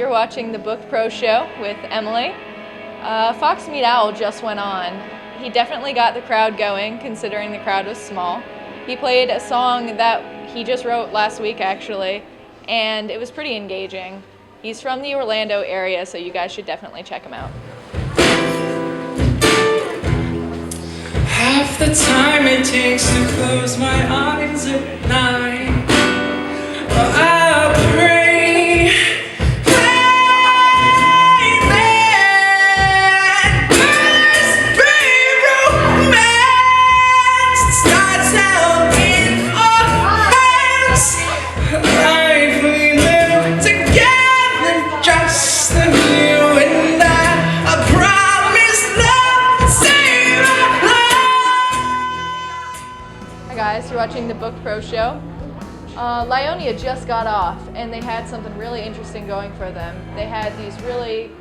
you're watching the BookedPro Show with Emily. Fox Meet Owl just went on. He definitely got the crowd going, considering the crowd was small. He played a song that he just wrote last week, actually, and it was pretty engaging. He's from the Orlando area, so you guys should definitely check him out. Half the time it takes to close my eyes at night, I'll pray, that must be romance. It starts out in our hands, life we live together, just you and I promise love, save our life. Hi guys, you're watching the BookedPro Show. Lyonia just got off, and they had something really interesting going for them. They had these really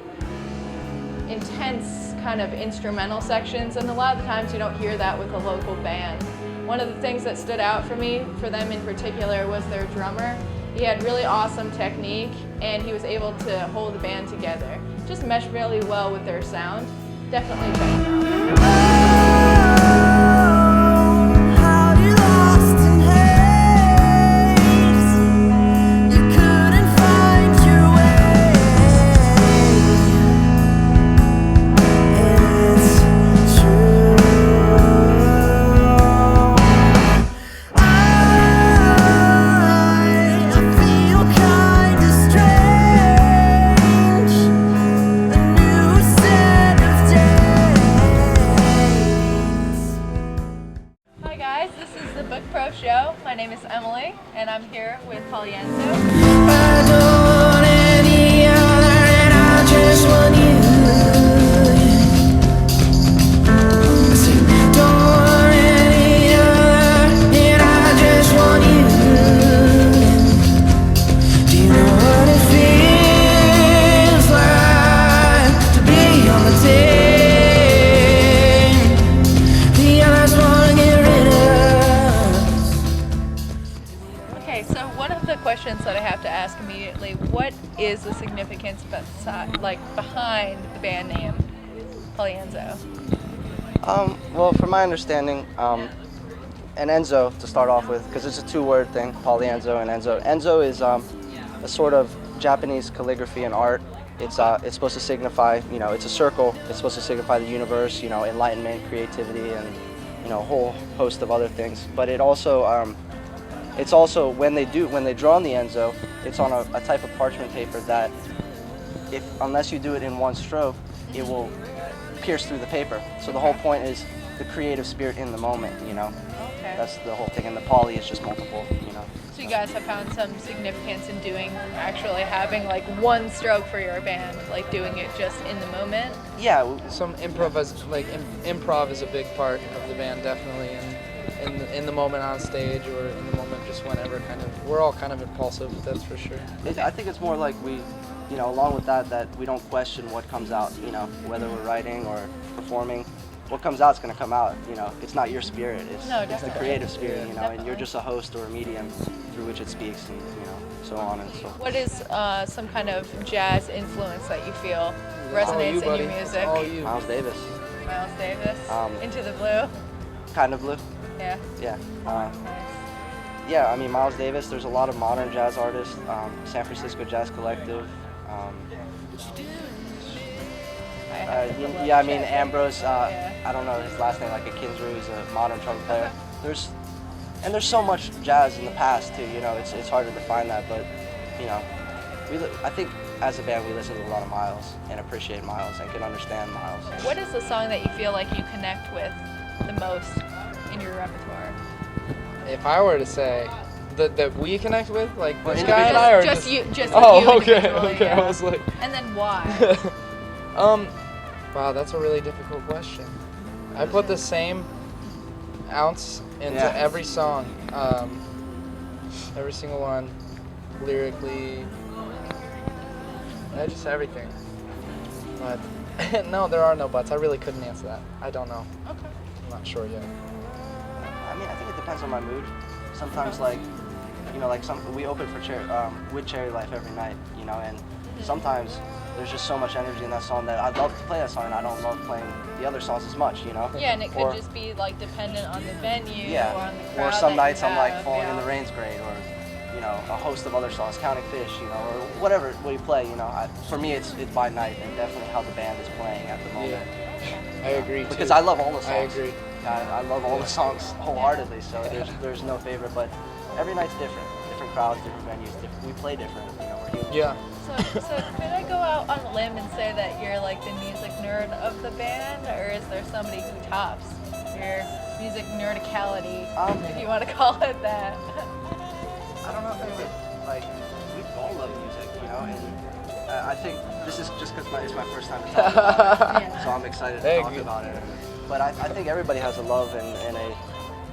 intense kind of instrumental sections, and a lot of the times you don't hear that with a local band. One of the things that stood out for me, for them in particular, was their drummer. He had really awesome technique, and he was able to hold the band together. Just meshed really well with their sound. Definitely check them out. This is the BookedPro Show. My name is Emily, and I'm here with Polyenso. I don't want any other, and I just want you. Don't want any other, and I just want you. Do you know what it feels like to be on the team? The others want to get rid of. Okay, so one of the questions that I have to ask immediately, what is the significance behind the band name, Polyenso? Well, from my understanding, and Enzo to start off with, because it's a two-word thing, Polyenso and Enzo. Enzo is a sort of Japanese calligraphy and art. It's supposed to signify, it's a circle. It's supposed to signify the universe, enlightenment, creativity, and a whole host of other things. But it also it's also, when they draw on the Enzo, it's on a type of parchment paper that, unless you do it in one stroke, it will pierce through the paper. So the whole point is the creative spirit in the moment, Okay. That's the whole thing, and the poly is just multiple, So you guys have found some significance in actually having like one stroke for your band, like doing it just in the moment? Yeah. Some improv is a big part of the band, definitely, and in the moment on stage or in the moment just whenever, we're all kind of impulsive, that's for sure. I think it's more like we, along with that we don't question what comes out, whether we're writing or performing. What comes out is going to come out, it's not your spirit, it's the creative spirit, and you're just a host or a medium through which it speaks, and so on and so forth. What is some kind of jazz influence that you feel resonates in your music? All you. Miles Davis. Miles Davis? Into the Blue? Kind of Blue. Yeah. Yeah. Nice. Yeah, Miles Davis, there's a lot of modern jazz artists, San Francisco Jazz Collective. Ambrose, I don't know his last name, like Akinzru, he's a modern trumpet player. There's so much jazz in the past too, it's hard to define that, but, I think as a band we listen to a lot of Miles and appreciate Miles and can understand Miles. What is the song that you feel like you connect with the most in your repertoire? If I were to say that we connect with, like this guy and I, or just you? Just oh, you okay. Yeah. I was like, and then why? Wow, that's a really difficult question. I put the same ounce into every song, every single one, lyrically, just everything. But no, there are no buts. I really couldn't answer that. I don't know. Okay. I'm not sure yet. I think it depends on my mood. Sometimes we open for with Cherry Life every night, and sometimes there's just so much energy in that song that I'd love to play that song, and I don't love playing the other songs as much, you know? Yeah, and it could Or- just be like dependent on the venue Yeah, or on the crowd. or some that nights you I'm like have, Falling in the Rain's great, or you know, a host of other songs, Counting Fish, you know, or whatever we play, you know. For me, it's by night, and definitely how the band is playing at the moment. I agree too. Because I love all the songs. I agree. I love all the songs wholeheartedly. So there's no favorite, but every night's different. Different crowds, different venues. We play different. You know, we're humans. Yeah. So could I go out on a limb and say that you're like the music nerd of the band, or is there somebody who tops your music nerdicality, if you want to call it that? I don't know if I would, like, we all love music, you know, and I think this is just because it's my first time to talk about it, so I'm excited to talk about it. But I think everybody has a love and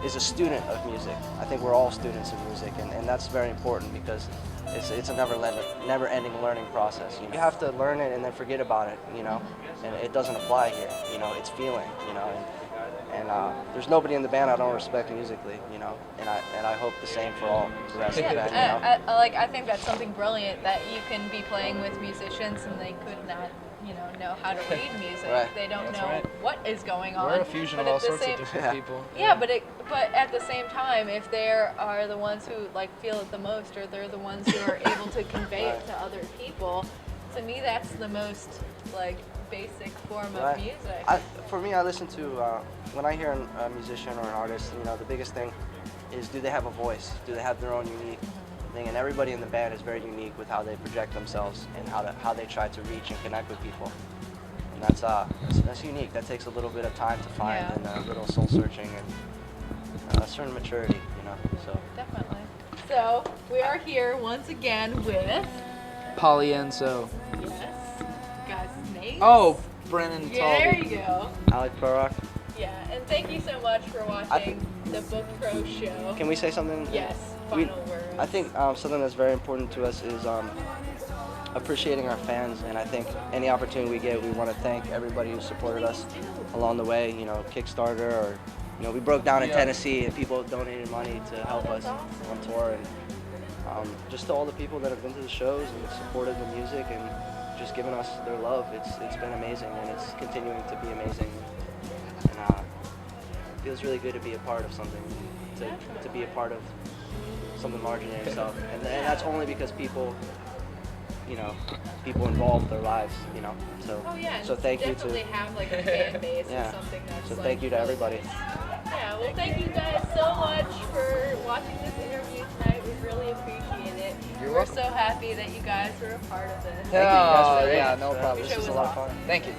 is a student of music. I think we're all students of music, and that's very important because it's a never-ending learning process. You know? You have to learn it and then forget about it, you know, and it doesn't apply here. You know, it's feeling, you know, and there's nobody in the band I don't respect musically, you know, and I hope the same for all the rest of the band. You know? I think that's something brilliant that you can be playing with musicians and they could not, know how to read music. Right. They don't That's know right. what is going on. We're a fusion of but all at the sorts same- of different people. Yeah, but at the same time, if they are the ones who like feel it the most, or they're the ones who are able to convey it to other people, to me that's the most like basic form of music. For me, I listen to when I hear a musician or an artist. You know, the biggest thing is, do they have a voice? Do they have their own unique thing? And everybody in the band is very unique with how they project themselves and how they try to reach and connect with people. And that's unique. That takes a little bit of time to find, and a little soul searching and a certain maturity, you know. So Definitely. So we are here once again with Polyenso. guys' names. Oh, Brennan Yeah, there Talbot. you go. Alec Prorock. Yeah, and thank you so much for watching the BookedPro Show. Can we say something? Yes, final words. I think something that's very important to us is appreciating our fans, and I think any opportunity we get, we want to thank everybody who supported us along the way. You know, Kickstarter, or we broke down in Tennessee and people donated money to help us on tour, and just to all the people that have been to the shows and supported the music and just given us their love. It's been amazing, and it's continuing to be amazing. And it feels really good to be a part of something, to be a part of something larger than yourself, and that's only because people involved their lives, So, so thank you to definitely have like a fan base or Yeah. something that's So like, thank you to everybody. Yeah, well, thank you guys so much for watching this interview tonight. We really appreciate it. You're We're welcome. so happy that you guys were a part of this. Thank you guys for Yeah, the no show. problem. Show This was was a lot of awesome. fun. Thank you.